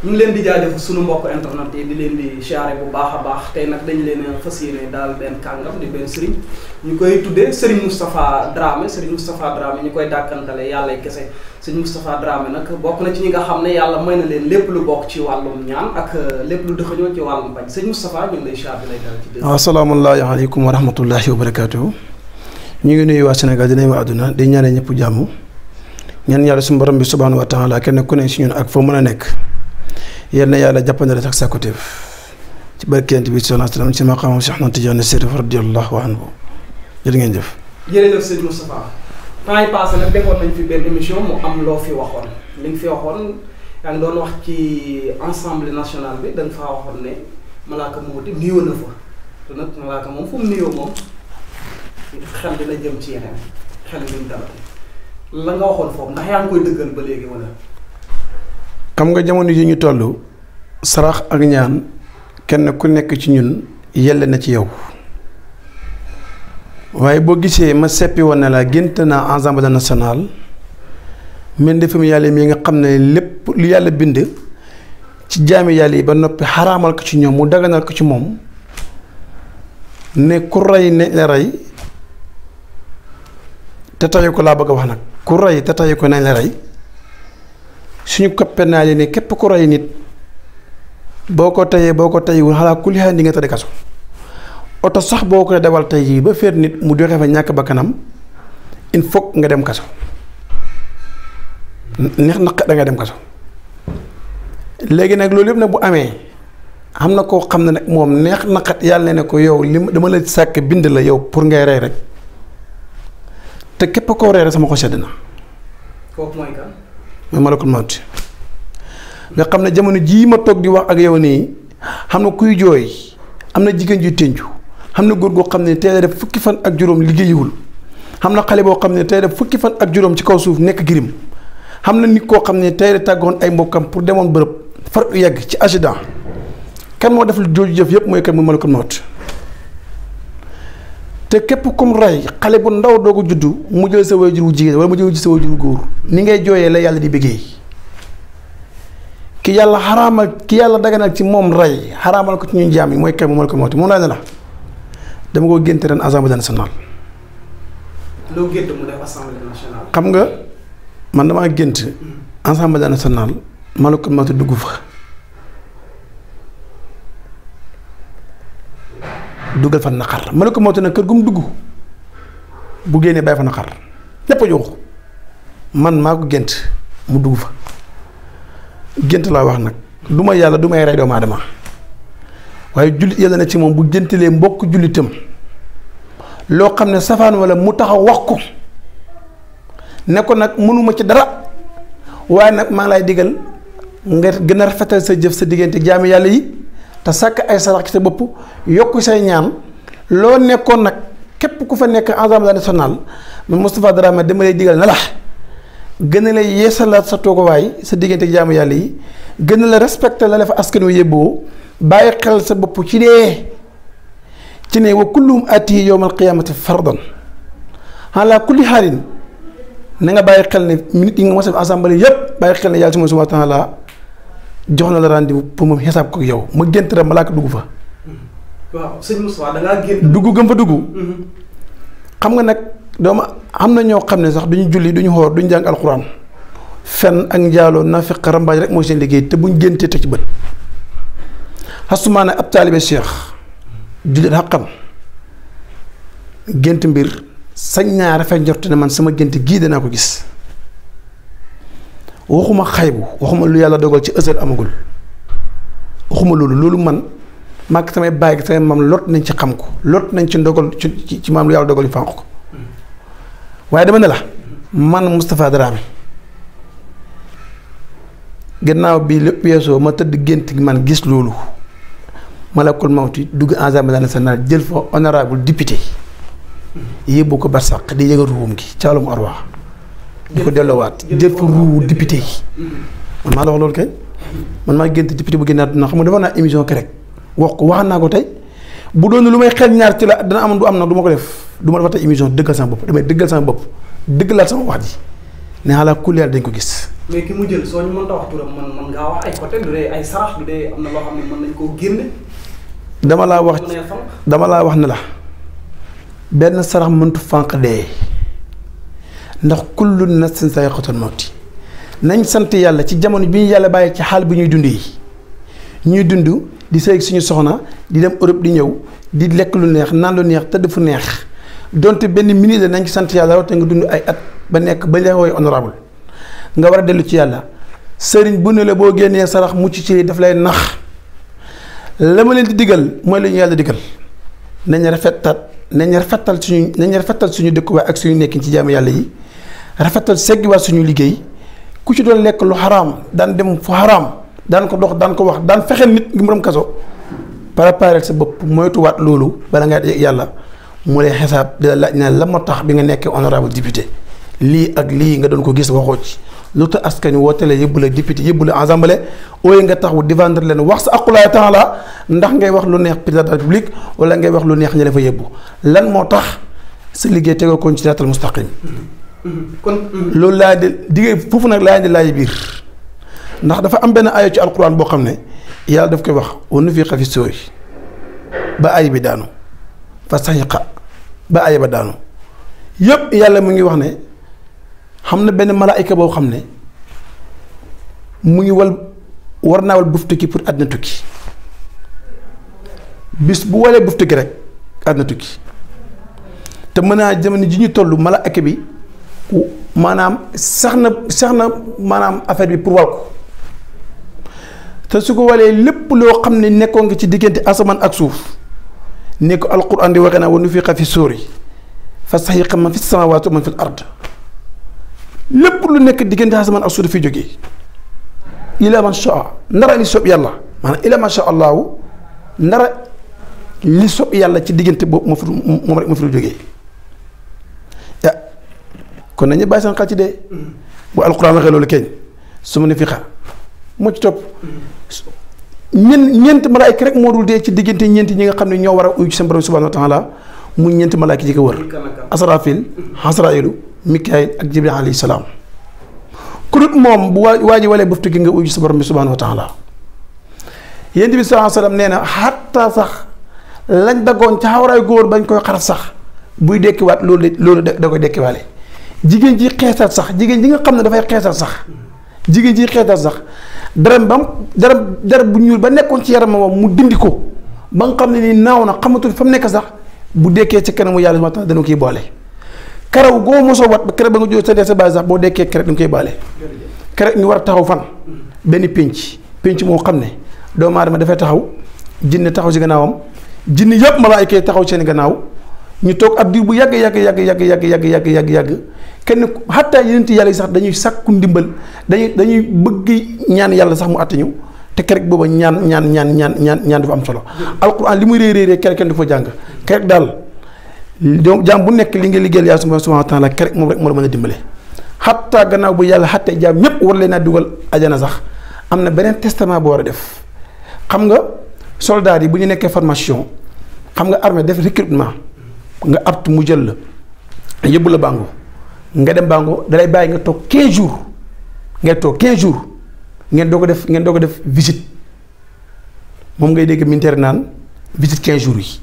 ñu ngi leen di jaajëf suñu mbokk internet yi di leen di siyaare bu baax a baax tey nag dañ leen fas yéene daal benn kàngam di benn sëriñ ñu koy tuddee Serigne Moustapha Dramé Serigne Moustapha Dramé ñu koy dàkkantale yàlla kese Serigne Moustapha Dramé nag bokk na ci ñi nga xam ne yàlla may na leen lépp lu bokk ci wàllum ñaan ak lépp lu dëxañoo ci wàllum bañ Serigne Moustapha ñu ngi lay siyaare lay dal ci dé asalaamaaleykum wa rahmatullahi wa barakaatuhu ñu ngi nuyu waa Sénégal di nuyu waa àdduna di ñaanee ñëpp jàmm ñaan yàlla suñu borom bi subhaanahu wa taala kenn ku ne si ñun ak foo mën a nekk yal na yàlla jàppandale sax sakkuteef ci barkeent bi sallallahu alayhi wa sallam ci maqaamam Cheikh Ahmad Tidiane Chérif radiyallahu anhu jërë ngeen jëf. jërëjëf sëñ Moustapha temps yi passé nag defoon nañ fi benn émission mu am loo fi waxoon li nga fi waxoon yaa ngi doon wax ci Assemblée nationale bi da nga faa waxoon ne malaaka Mawti nuyoo na fa te nag malaaka moom fu mu nuyoo moom xel dina jëm ci yeneen xel mi dalati la nga waxoon foofu ndax yaa ngi koy dëggal ba léegi wala. xam nga jamono yi ñu toll sarax ak ñaan kenn ku nekk ci ñun yelle na ci yow waaye boo gisee ma seppi woon ne la gént naa Assemblée nationale mel ni fi mu yàlla mii nga xam ne lépp lu yàlla bind ci jaami yàlla yi ba noppi xaraamal ko ci ñoom mu daganal ko ci moom ne ku rey ne la rey te tayu ko laa bëgg a wax nag ku rey te tayu ko nañ la rey suñu koppee naa leen ne képp ku rey nit boo ko tayiwul xalaa kulli xaal di nga tëdd kaso oto sax boo koy dawal tey jii ba féet nit mu joxe fa ñàkk bakkanam il faut nga dem kaso neex naq da nga dem kaso léegi nag loolu yëpp nag bu amee xam na koo xam ne nag moom neex naqat yàlla ne ko yow li dama la sàkk bind la yow pour ngay rey rek te képp koo rey rek sama ko sedd na. kooku mooy kan. mooy malakul mawti nga xam ne jamono jii ma toog di wax ak yow nii xam na kuy jooy am na jigéen ju tënju xam na góor goo xam ne tey def fukki fan ak juróom liggéeyiwul xam na xale boo xam ne tey def fukki fan ak juróom ci kaw suuf nekk girim xam na nit koo xam ne tey tàggoon ay mbokkam pour demoon bërëb far u yegg ci accident kan moo def lu jooju jëf yëpp mooy kan mu malakul mawti te képp kum rey xale bu ndaw doo ko juddu mu jël sa waajur wu jigéen wala mu jël sa waajur wu góor ni ngay jooyee la yàlla di bëggee ki yàlla xaraamal ki yàlla daganal ci moom rey xaraamal ko ci ñun jaam yi mooy kay mu malakul mawti moom laa ne la dama ko génte ren Assemblée nationale. loo gént mu def Assemblée nationale. xam nga man damaa gént Assemblée nationale malakul mawti dugg fa duggal fa naqar malakul mawti nag kër gu mu dugg bu génnee bàyyi fa naqar lépp a jox man maa ko gént mu dugg fa gént laa wax nag du ma yàlla du may rey doomu aadama waaye jullit yàlla na ci moom bu géntalee mbokk jullitam loo xam ne safaan wala mu taxaw wax ko ne ko nag mënuma ci dara waaye nag maa ngi lay digal nga gën a rafetal sa jëf sa diggante jaami yàlla yi te sàkk ay sarax ci sa bopp yokk say ñaan loo nekkoon nag képp ku fa nekk Assemblée nationale man Moustapha Dramé dama lay digal na la gën a lay yeesalaat sa tooguwaay sa diggante jaamu yàlla yi gën a la respecté la fa askan wi yëbboo bàyyi xel sa bopp ci dee ci ne wa kulluhum aatihi yawmal qiyaamati fardan ala kulli xaalin na nga bàyyi xel ne minute yi nga mos a assemblée yëpp bàyyi xel ne yàlla subhaanahu wa taala jox na la rendez-vous pour moom xisaab ko yow ma gént rek malaaka dugg fa. waaw sëñ Moustapha da ngaa gént. dugg gëm fa dugg. xam nga nag dooma am na ñoo xam ne sax duñu julli duñu xoor duñu jàng alxuraan fen ak njaaloo nafiq rambaaj rek mooy seen liggéey te buñ géntee teg ci bët xasumaa ne ab taalibe cheikh jullit xaqam gént mbir sañ naa rafet njort ne man sama gént gii danaa ko gis waxuma xaybu waxuma lu yàlla dogal ci ësal amagul waxuma loolu man maag samay bàyyi ak samay maam lot nañ ci xam ko lot nañ ci ndogal ci maam lu yàlla dogal ñu fànq ko waaye dama ne la man Moustapha Dramé gannaaw bii lépp weesoo ma tëdd gént gi man gis loolu malakul mawti dugg Assemblée nationale jël fa honorable député yóbbu ko barsàq di yëga ruum gi caalum arwaax di ko delloowaat jël fa ruu député yi man maa la wax loolu kay man maa gént député bu génnaat na xam nga dafa naa émission ke rek wax naa ko tey bu doon lu may xel ñaar ci la dana am du am na du ma ko def du ma dafa tey émission dëggal sama bopp damay dëggal sama bopp dëggalaat sama wax ji ne xaalaa kulli yàlla dañ ko gis mais ki mu jël soo ñu mënta wax turam mën ngaa wax ay côté du dee ay sarax du dee am na loo xam ne mën nañ koo génne. dama laa wax ne la benn sarax mëntu fànq dee ndax kullu nafsin zaa'iqatul mawti nañ sant yàlla ci jamono bi ñu yàlla bàyyi ci xaal bi ñuy dund yi ñuy dund di sëy suñu soxna di dem Europe di ñëw di lekk lu neex naan lu neex tëdd fu neex donte benn minute nañ ci sant yàlla rawate nga dund ay at ba nekk ba lay woowee honorable nga war a dellu ci yàlla sëriñ bu ne la boo génnee sarax mucc ci daf lay nax la ma leen di digal mooy la ñu yàlla digal nañ rafetal suñu dëkkuwaay ak suñu nekkin ci jaamu yàlla yi rafetal seggiwaat suñu liggéey ku ci doon lekk lu xaraam daan dem fu xaraam daan ko dox daan ko wax daan fexeel nit ngi mu kaso préparer sa bopp moytuwaat loolu bala nga yàlla mu lay xisaab di la laaj ne la moo tax bi nga nekkee honorable député lii ak lii nga doon ko gis waxoo ci lu tax askan wi woote la yëbbu la député yëbbu la assemblée ooy nga taxaw défendre leen wax sa aqulaay taala ndax ngay wax lu neex président de la république wala ngay wax lu neex ña la fa yëbbu lan moo tax sa liggéey tegoo ko ci siraatal mustaqim kon loolu laa di diggee foofu nag laa di laaj biir ndax dafa am benn aaya ci alquran boo xam ne yàlla daf koy wax wa nufixa fi sóori ba aaya bi daanu fa saxiqa ba aaya ba daanu yëpp yàlla mu ngi wax ne xam na benn malaayika boo xam ne mu ngi war naa wal buftu ki pour àddina tukki bis bu walee buftu ki rek àddina tukki te mën naa jamono ji ñu toll malaayika bi maanaam sax na maanaam affaire bi pour wal ko te su ko walee lépp loo xam ne nekkoon nga ci diggante asamaan ak suuf ne ko alquran di waxee naa wa nufixa fi sóori fa saxiqa man fi samaawaati wa man fi ard lépp lu nekk diggante asamaan ak suuf dafay jógee ila man shaa ndara li sob yàlla maanaam ila man shaa allahu ndara li sob yàlla ci diggante boobu moom rek moo fi jógee kon nañu bàyyi seen xel ci dee bu alquran waxee loolu keñ su ma ne fi xa moo ci topp ñeent malaayka rek moo dul dee ci diggante ñeenti ñi nga xam ne ñoo war a uyu ci seen borom subhanahu wa taala mu ñeenti malaayka yi ko wër asrafil hasrailu mikaayil ak jibril alayhi salaam ku dut moom bu waa ji walee buftu gi nga uyu ci sa borom bi subhanahu wa taala yonent bi sallallahu alayhi wasallam nee na xatta sax lañ daggoon ca xawaraay góor bañ koy xaraf sax buy dekkiwaat loolu da koy dekkiwaale jigéen ji xeesal sax jigéen ji nga xam ne dafay xeesal sax jigéen ji xeesal sax dara bu ñuul ba nekkoon ci yaram moom mu dindi ko ba nga xam ne nii naaw na xamatul fa mu nekk sax bu dekkee ci kanamu yàlla subhaanahu wa taala dana koy boole karaw goo mosoo wat ba keroog ba nga jógee sa dee sa bàyyi sax boo dekkee keroog da nga koy boole keroog ñu war a taxaw fan benn pénc moo xam ne doomu aadama dafay taxaw jinne taxaw si gannaawam jinne yëpp malaayika yi taxaw seen gannaaw ñu toog ab diir bu yàgg kenn xataa yeneen yàlla yi sax dañuy sàkku ndimbal dañuy bëgg ñaan yàlla sax mu àtte ñu te keroog booba ñaan dafa am solo alquran li muy réeréeree keroog kenn du fa jàng keroog daal donc jaam bu nekk li nga liggéeyal yàlla subhanahu wa taala keroog moom rek moo la mën a dimbale xataa gannaaw bu yàlla xattee jaam ñëpp war leen a dugal ajana sax am na beneen testament boo war a def xam nga soldats yi bu ñu nekkee formation xam nga armée def recrutement nga apt mu jël la yóbbu la Bango nga dem Bango dalay bàyyi nga toog 15 jours ngay toog 15 jours ngeen doo ko def visite moom ngay dégg militaire naan visite 15 jours yi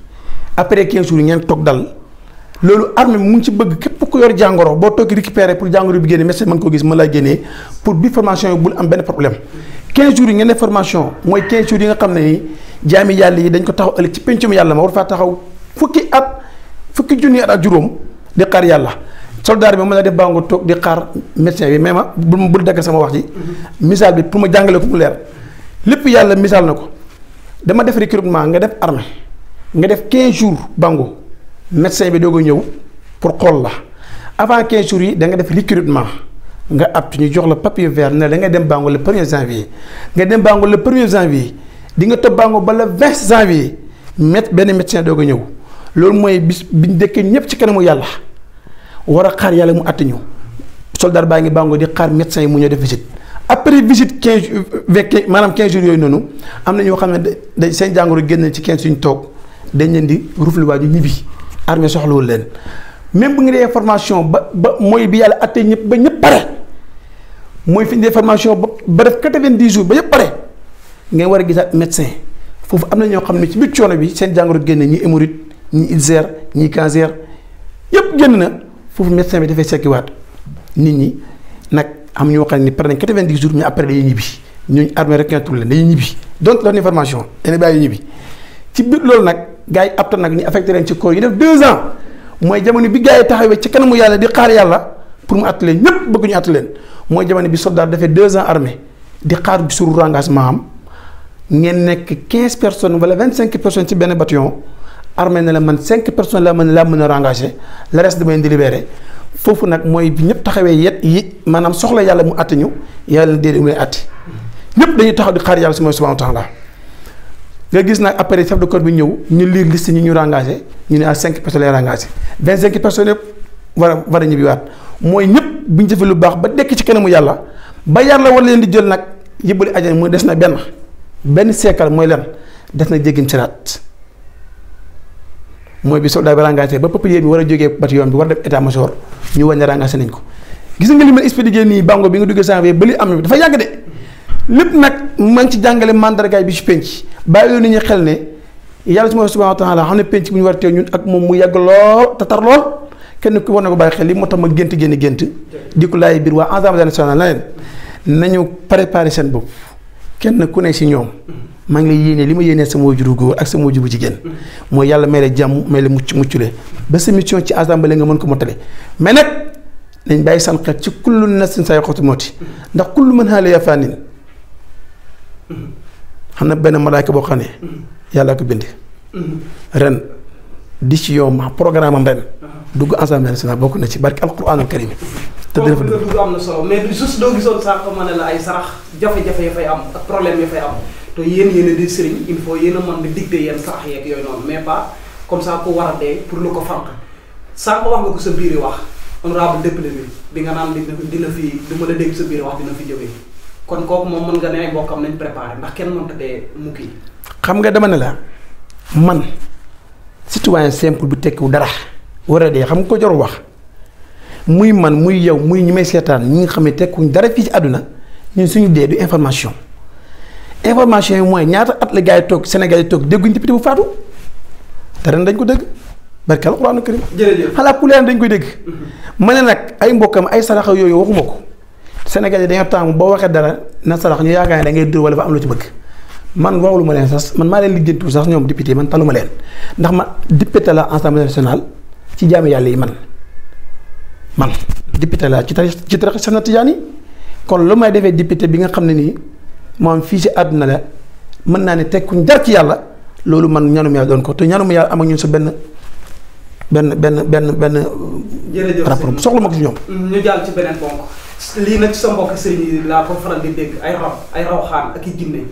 après 15 jours yi ngeen toog dal loolu armée mu ngi ci bëgg képp ku yor jàngoro boo toog récupérer pour jàngoro bi génne médecin mën ko gis mën laa génnee pour bi formation yi bul am benn problème 15 jours yi ngeen def formation mooy 15 jours yi nga xam ne ni jaami yàlla yi dañ ko taxaw ëllëg ci pencum yàlla ma war faa taxaw fukki junni at ak juróom di xaar yàlla soldat bi mën na def Bango toog di xaar médecin bi mais ma bul dagg sama wax ji misaal bi pour ma jàngale ko mu leer lépp yàlla misaal na ko dama def recrutement nga def armée nga def 15 jours Bango médecin bi doog a ñëw pour xool la avant 15 jours yi da nga def recrutement nga apte ñu jox la papier vert ne da ngay dem Bango le 1er janvier nga dem Bango le 1er janvier di nga toog Bango ba le 20 janvier benn médecin doog a ñëw loolu mooy bis biñ dëkkee ñëpp ci kanamu yàlla war a xaar yàlla mu àtt ñu soldat baa ngi Bango di xaar médecin yi mu ñëw def visite après visite 15 jours yooyu noonu am na ñoo xam ne da seen jàngoro génn ci 15 suñu toog dañ leen di rufli waaju ñibbi armée soxlawul leen même bu nga dee formation ba mooy bi yàlla àttee ñëpp ba ñëpp pare mooy fi ñu def formation ba def 90 jours ba yëpp pare ngeen war a gisaat médecin foofu am na ñoo xam ne ci biir coono bi seen jàngoro génne ñi hémorroïde ñi ulcère ñi cancer yëpp génn na foofu médecin bi dafay sekkiwaat nit ñi nag am ñoo xam ne pare nañ 90 jours mais après dañuy ñibbi ñooñu armée rek leen dañuy ñibbi donc la formation dañuy bàyyi ñibbi ci biir loolu nag gars yi apta nag ñu affecté leen ci corps yi def 2 ans mooy jamono bi gars yi taxawee ci kanamu yàlla di xaar yàlla pour mu att leen ñëpp bëgg ñu att leen mooy jamono bi soldat dafay 2 ans armée di xaar sur engagement am ngeen nekk 15 personnes wala 25 personnes ci benn bataillon armée ne la man 5 personnes laa mën a engagé le reste damay di libéré foofu nag mooy bi ñëpp taxawee yet yi maanaam soxla yàlla mu att ñu yàlla na déedéet mu lay atti ñëpp dañuy taxaw di xaar yàlla si mooy subhanahu wa taala nga gis nag après chef de corps bi ñëw ñu lire liste ñi ñu engagé ñu ne à 5 personnes lay engagé 25 personnes yëpp war a ñibbiwaat mooy ñëpp bu ñu jëfee lu baax ba dekk ci kanamu yàlla ba yàlla war leen di jël nag yëbbali ajana mu des na benn seekal mooy lan des na jéggim siraat mooy bi soldat bi engagé ba papier bi war a jógee bataillon bi war a def état major ñu wàññi engagé nañ ko gis nga li ma expliqué nii bango bi nga duggee janvier ba li am na dafa yàgg de lépp nag ma ngi ci jàngale mandargaay bi ci penc bàyyi yoon nit ñi xel ne yàlla subhanahu wa taala xam ne penc bu ñu war a teew ñun ak moom mu yàgg lool te tar lool kenn ku war na ko bàyyi xel li moo tax ma gént di ko laay biir waa Assemblée nationale na leen nañu préparer seen bopp kenn ku ne si ñoom maa ngi lay yéene li ma yéenee sama wajuru góor ak sama wajuru jigéen mooy yàlla may la jàmm may la muccule ba sa mission ci assemblée nga mën ko mottale mais nag nañ bàyyi san xel ci kullu nafsin zaa'iqatul mawti ndax kullu man alayhaa faanin xam na benn malaayka boo xam ne yàlla ko bind ren décision ma programme am ren dugg assemblée nationale bokk na ci barke alquranul karim te dina fa dugg am na solo mais du juste doo gisoon sax ma ne la ay sarax jafe-jafe ya fay am ak problème ya fay am te yéen a di sëriñ il faut yéen a mën di dicter yenn sarax yeeg yooyu noonu mais pas comme ça ku war a dee pour lu ko fànq sànq wax nga ko sa biir wax honorable député bi nga naan dina fi du ma la dégg sa biir wax dina fi jógee kon kooku moom mën nga ne ay mbokkam nañ préparé ndax kenn mënta dee mu kii. xam nga dama ne la man citoyen simple bu tekkiwu dara war a dee xam nga ko jarul wax muy man muy yow muy ñi may seetaan ñi nga xam ne tekkuñ dara fii ci àdduna ñun suñu dee du information yi mooy ñaata at la gars yi toog Sénégal yi toog dégguñ député bu faatu te ren dañ ko dégg barke alxuraanu karim xalaa ku leen dañ koy dégg ma ne nag ay mbokkam ay saraxa yooyu waxuma ko Sénégal yi dañoo taamu boo waxee dara na sarax ñu yaakaar ne da ngay dóor wala fa am lu ci bëgg man waxulu ma leen sax man maa leen lijjantu sax ñoom député man taluma leen ndax ma député la Assemblée nationale ci jaamu yàlla yi man député la ci tarixa Seex Tijaan yi kon lu may defee député bi nga xam ne nii moom fii si àdduna la mën naa ne tekkuñ jar ci yàlla loolu man ñaanuma yàlla doon ko te ñaanuma yàlla am ak ñun sa benn rapport soxla ma ko si ñoom. ñu jàll ci beneen ponk lii nag sa mbokk sëriñ yi laa ko faral di dégg ay raw xaan ak i jinne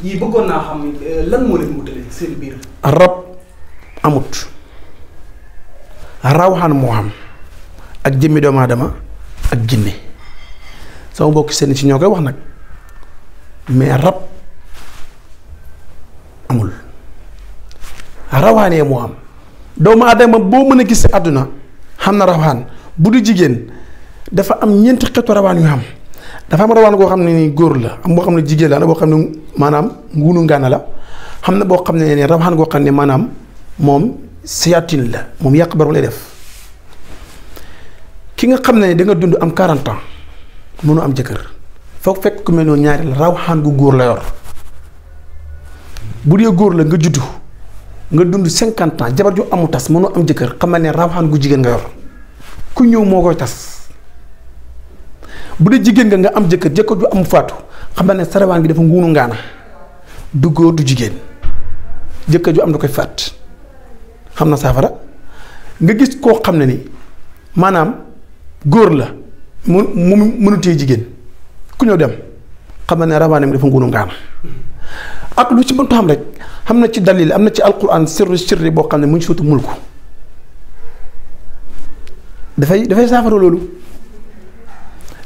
yii bëggoon naa xam lan moo leen wutale seen biir. rab amut rawxaan moo xam ak jëmmi doomu aadama ak jinne sama mbokk seen si ñoo koy wax nag mais rab amul rawxaanee moo am doomu aadama boo mën a gis sa àdduna xam na rawxaan bu du jigéen dafa am ñeenti xeetu rawaan yu xam dafa am rawaan goo xam ne nii góor la am boo xam ne jigéen la am boo xam ne maanaam ngunu ngaana la xam na boo xam ne nii rawaan goo xam ne maanaam moom sayaatin la moom yàq baru lay def ki nga xam ne da nga dund am 40 ans mënu am jëkkër foog fekk ku mel noonu ñaari la rawaan gu góor la yor bu dee góor la nga juddu nga dund 50 ans jabar ju amu tas mënu am jëkkër xam ne rawaan gu jigéen nga yor ku ñëw moo koy tas bu dee jigéen nga am jëkkër ju am faatu xam ne sa rawaan gi dafa nguunu ngaana du góor du jigéen jëkkër ju am da koy faat xam na saafara nga gis koo xam ne ni maanaam góor la mu mënutee jigéen ku ñëw dem xam ne rawaanam dafa nguunu ngaana ak lu ci mëntu xam rek xam na ci dalil am na ci alquran sirri boo xam ne mu ngi suutu mulku dafay saafara loolu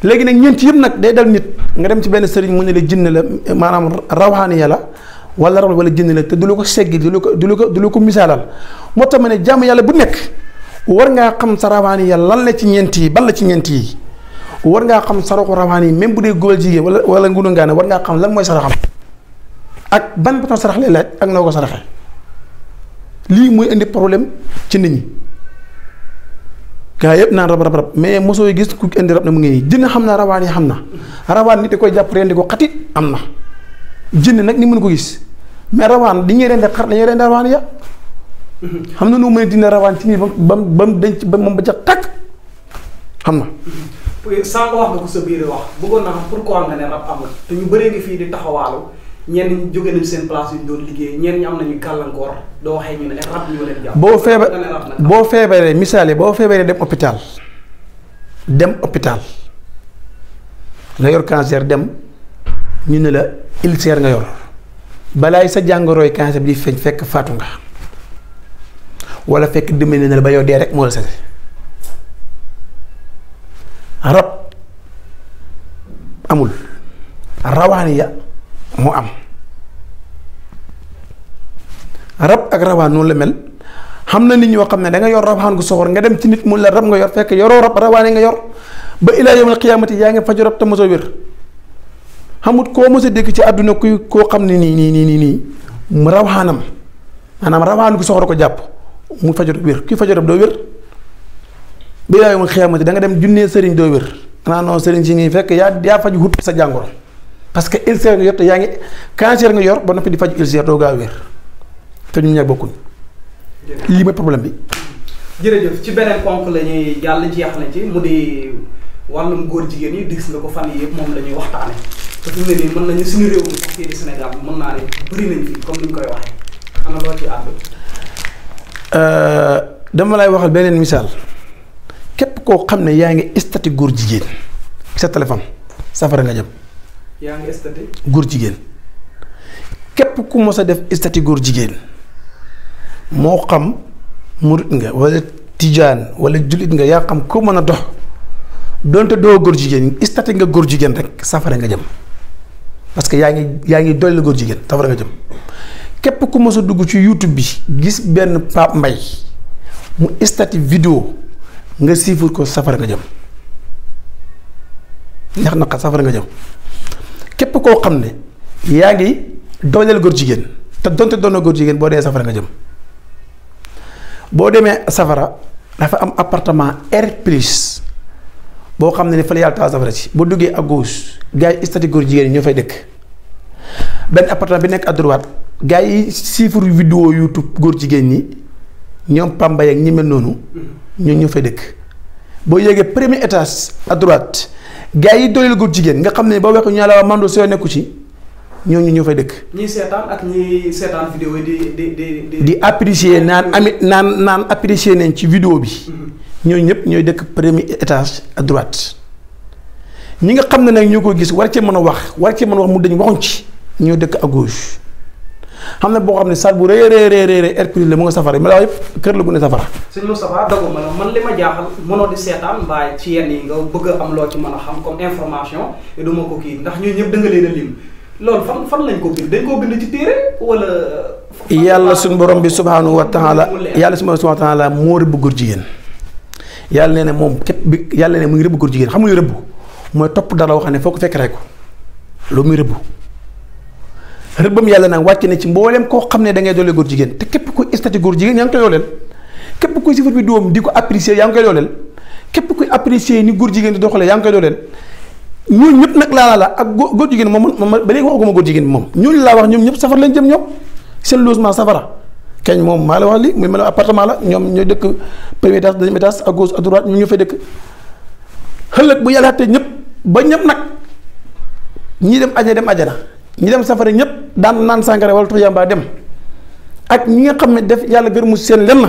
léegi nag ñeent yëpp nag day dal nit nga dem ci benn sëriñ mu ne la jinne la maanaam rawaani yàlla wala rab wala jinne la te du la ko seggi du la ko misaalal moo tax ma ne jàmm yàlla bu nekk war ngaa xam sa rawaani yàlla lan la ci ñeent yi ban la ci ñeent yi war ngaa xam saraxu rawaan yi même bu dee góor jigéen wala ngunu ngaane war ngaa xam lan mooy saraxam ak ban façon sarax lay laaj ak noo ko saraxee lii mooy indi problème ci nit ñi gaa yëpp naan rab mais mosoo gis ku indi rab na mu ngi nii jinn xam na rawaan yi xam na rawaan nit di koy jàpp rendi ko xatit am na jinn nag ni mën ko gis mais rawaan di ñuy rendi xar dañuy rendi rawaan ya xam na nu mën a dina rawaan ci nii ba mu denc ba moom ba ca tàkk xam na. sànq wax nga ko sa biir wax bëggoon naa xam pourquoi nga ne rab amul te ñu bëree ngi fii di taxawaalu ñenn ñi jóge nañ seen place yu ñu doon liggéey ñenn ñi am nañu gàllankoor doo waxee ñu ne rab ñu leen jàpp. boo feebaree misaale boo feebaree dem hôpital nga yor cancer dem ñu ne la ulcère nga yor balaay sa jàngoroy cancer bi di feeñ fekk faatu nga wala fekk dimbali na la ba yow dee rek moo la sete rab amul rawaan ya mu am rab ak rawaan noonu la mel xam na nit ñoo xam ne da nga yor rawaan gu soxor nga dem ci nit mu la rab nga yor fekk yoroo rab rawaan yi nga yor ba ilaa yawmal qiyaamati yaa ngi faju rab te mosoo wér xamut koo mos a dégg ci àdduna kuy koo xam ne nii mu rawaanam maanaam rawaan gu soxor ko jàpp mu faju rab wér kuy faju rab doo wér ba ilaa yawmal qiyaamati da nga dem junnee sëriñ doo wér non sëriñ si nii fekk yaa faju hut sa jàngoro parce que ulcère nga yor te yaa ngi cancer nga yor ba noppi di faju ulcère doo gaaw wér te ñu ñaar bokkuñ lii mooy problème bi. jërëjëf ci beneen ponk la ñuy jàll jeex na ci mu di wàllum góor jigéen yi gis nga ko fan yii yëpp moom la ñuy waxtaane te fi mu ne nii mën nañu suñu réew mi sax fii di Sénégal mën naa ne bëri nañ fi comme ni ñu koy waxee ana loo ci àddu. dama lay waxal beneen misaal képp koo xam ne yaa ngi estati góor jigéen sa téléphone safara nga jëm. yaa ngi estati góor jigéen képp ku mos a def estati góor jigéen moo xam murit nga wala tijaan wala jullit nga yaa xam ko mën a dox donte doo góor jigéen estati nga góor jigéen rek safara nga jëm parce que yaa ngi dolli góor jigéen safara nga jëm képp ku mos a dugg ci YouTube bi gis benn Pape Mbaye mu estati vidéo nga siifur ko safara nga jëm ñax naqar safara nga jëm képp koo xam ne yaa ngi dooleel góor jigéen te donte doon na góor jigéen boo dee safara nga jëm boo demee safara dafa am appartement R plus boo xam ne fa la yàlla taal safara ci boo duggee à gauche gars yi estati góor jigéen ñoo fay dëkk benn appartement bi nekk à droite gars yi siifur vidéo YouTube góor jigéen ñi ñoom Pambay ak ñi mel noonu ñoo fay dëkk boo yéegee premier étage à droite gars yi dooleel góor jigéen nga xam ne boo waxee ñu la waa Mando soo nekku ci ñooñu ñoo fay dëkk. ñii seetaan ak ñii seetaan vidéo yi di apprécier naan apprécier nañ ci vidéo bi. ñooñu ñëpp ñooy dëkk premier étage à droite ñi nga xam ne nag ñoo ko gis war cee mën a wax mu dañ waxuñ ci ñoo dëkk à gauche xam ne boo xam ne salle bu rëy Hercule la mu nga safara ma la wax yëpp kër la gu ne safara. sëñ Moustapha doguma la man li ma jaaxal mënoo di seetaan mbaa ci yenn yi nga bëgg a am loo ci mën a xam comme information te du ma ko kii ndax ñooñu ñëpp da nga leen a lim. loolu fan lañ ko bind dañ koo bind ci téere wala. yàlla suñu borom bi subhaanahu wa taala moo rëbb góor jigéen yàlla nee na moom képp bi yàlla ne mu ngi rëbb góor jigéen xam nga rëbb mooy topp dara wax ne foo ko fekk rek ko loolu muy rëbb rëbbam yàlla nag wàcc na ci mbooleem koo xam ne da ngay doole góor jigéen te képp kuy estati góor jigéen yaa ngi koy dooleel képp kuy sifar bi doom di ko apprécier yaa ngi koy dooleel képp kuy apprécier ni góor jigéen di doxalee yaa ngi koy dooleel. ñooñu ñëpp nag la ak góor jigéen moom ba léegi waxaguma góor jigéen moom ñooñu laa wax ñoom ñëpp safara lañ jëm ñoom seen logement safara kañ moom maa la wax li muy mel appartement la ñoom ñooy dëkk premier étage deuxième étage à gauche à droite ñoom ñoo fay dëkk xëllëg bu yàlla te ñëpp ba ñëpp nag ñii dem ajana ñi dem safara ñëpp daan naan sàngara wala tux yàmbaa dem ak ñi nga xam ne def yàlla gërëmu seen lenn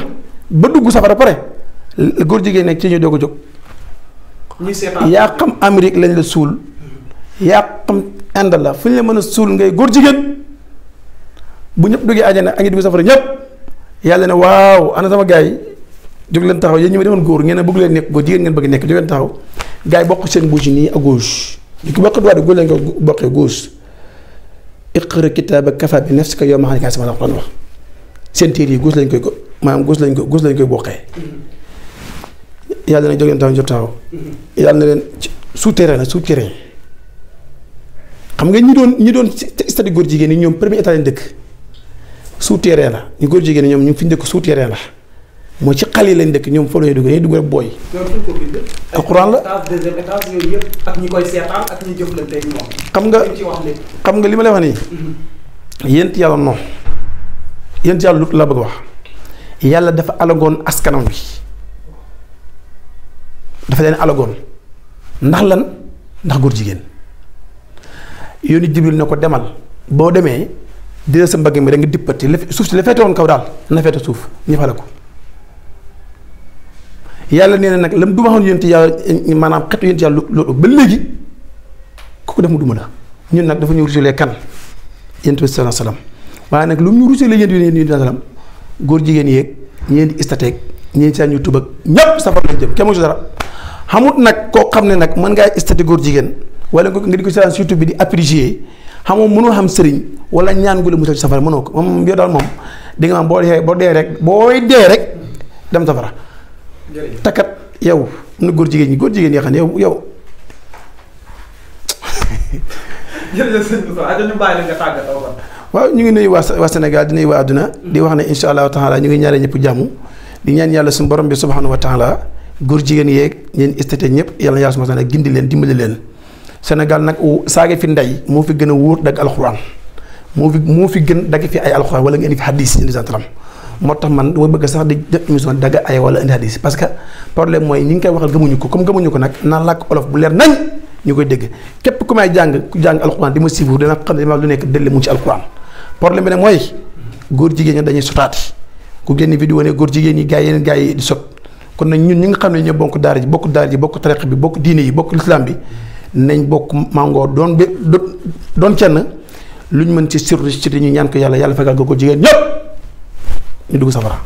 ba dugg safara pare góor jigéen nekk ci ñu doog a jóg. yaa xam Amérique lañ la suul yaa xam Inde la fu ñu la mën a suul ngay góor jigéen bu ñëpp duggee àjjana a ngi dugg safara ñëpp yàlla ne waaw ana sama gars yi jóg leen taxaw yéen ñi ma demoon góor ngeen ne bëgg leen nekk góor jigéen ngeen bëgg nekk jóg leen taxaw gars yi bokk seen bouche nii à gauche li ko bokk droite góor lañ ko bokkee gauche iqra kitaabaka kafaa bi nafsika yawma alayka hasiiban wax seen téere yi gauche lañ koy maanaam gauche lañ koy bokkee yàlla na jóg leen taxaw jot taxaw yàlla na leen souterrain la souterrain xam nga ñi doon stade góor jigéen ñi ñoom premier état lañ dëkk souterrain la ñu góor jigéen ñoom ñu fi ñu dëkk souterrain la mooy ci xal yi lañ dëkk ñoom fa la ñuy dugg dañuy dugg rek booy. alxuraan la deuxième étage yooyu yëpp ak ñi koy seetaan ak ñi jëflante ak ñoom. xam nga li ma lay wax nii. yéent yàlla non yéent yàlla lu la bëgg wax yàlla dafa alagoon askanam bi dafa leen alagoon ndax lan ndax góor jigéen yoonu Jibril na ko demal boo demee dina sa mbagg mi da nga dippati suuf si la feete woon kaw daal na feete suuf ñu fale ko yàlla nee na nag lam duma waxoon yént yàlla maanaam xetu yént yàlla loolu ba léegi ku ko def mu duma la ñun nag dafa ñu rusulee kan yént bi sallallahu alayhi wasallam waaye nag lu mu ñu rusulee yént sallam góor jigéen yeeg ñeen di istateeg ñeen seen YouTube ak ñépp safar lañ jëm kenn mu ci dara xamut nag koo xam ne nag mën ngaa istate góor jigéen wala nga di ko seetaan si YouTube bi di apprécier xamoo mënoo xam sëriñ wala ñaan gu la musal ci safara mënoo ko moom yow daal moom di nga maam boo dee rek dem safara takkat yow am na góor jigéen ñi yoo xam ne yow jërëjëf sëñ Moussa ñu bàyyi la nga tàggatoo kon. waaw ñu ngi nuyu waa Sénégal di nuyu waa àdduna di wax ne insha allahu taala ñu ngi ñaanal ñëpp jàmm di ñaan yàlla suñu borom bi subhanahu wa taala góor jigéen yeeg ñeen istate ñëpp yàlla yàlla subhanahu wa taala gindi leen dimbali leen Sénégal nag saage fi ndey moo fi gën a wóor dagg alxuraan moo fi gën dagg fi ay alxuraan wala nga indi fi hadis indi santaram moo tax man dama bëgg sax di def émission dagg ay wala indi hadis parce que problème mooy ñi ngi koy waxal gëmuñu ko comme gëmuñu ko nag naan làkk olof bu leer nañ ñu koy dégg képp ku may jàng ku jàng alxuraan di ma suivre dina xam ne dama lu nekk dëlle mu ci alxuraan problème bi nag mooy góor jigéen ñi dañuy sotaati ku génn vidéo ne góor jigéen ñi yeneen gaa yi di sot kon nag ñun ñi nga xam ne ñoo bokk daara ji bokk tariq bi bokk diine yi bokk lislaam bi nañ bokk màngoo doon kenn lu ñu mën ci surtout ci ñu ñaan ko yàlla fegal ko góor jigéen ñëpp ñu dugg safara